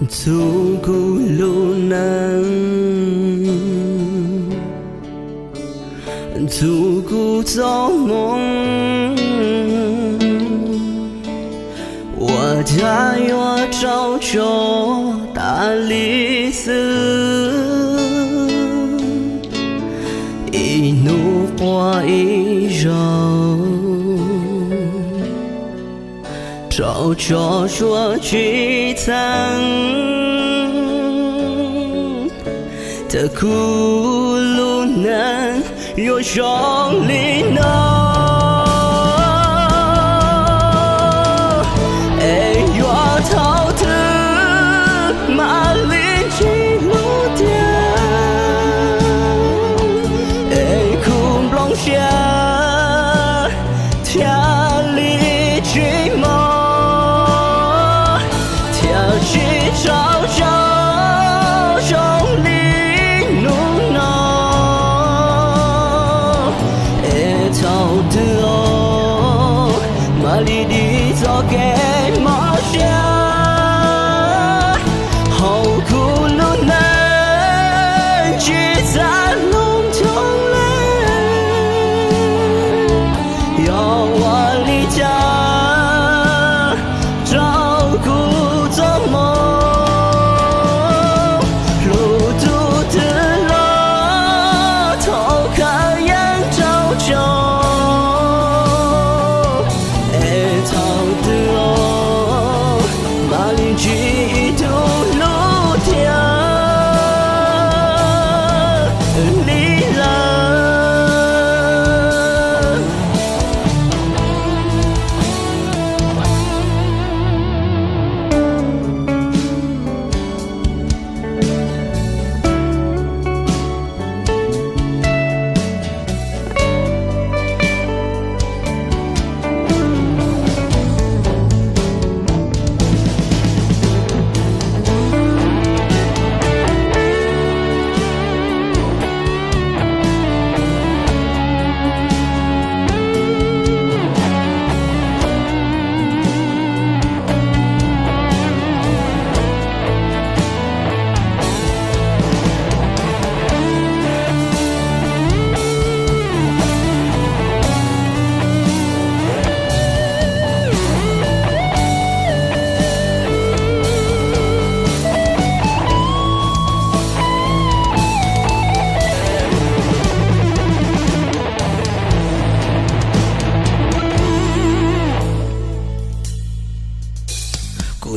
足够路难，足够造梦。我家要照着大理寺，一怒花一柔，照着说聚餐的苦路难，有兄弟呢。逃的马里去路点，空龙下天里去梦，天气照照兄弟怒恼，逃的哦，马里的早给马下。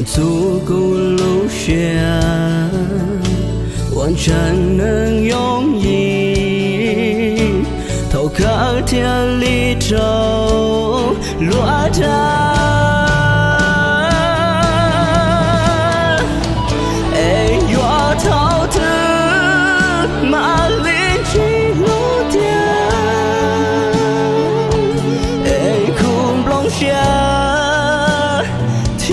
足够路线，完全能用意，头靠天里走落单。我逃的马里去路点，空龙下天。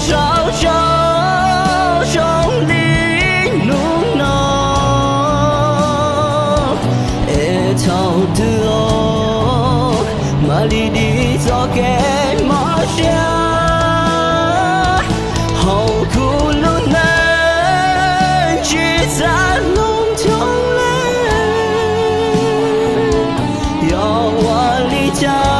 照照兄弟怒恼，逃的哦，马里的早给马下，好苦路难，聚在龙头嘞，要我离家。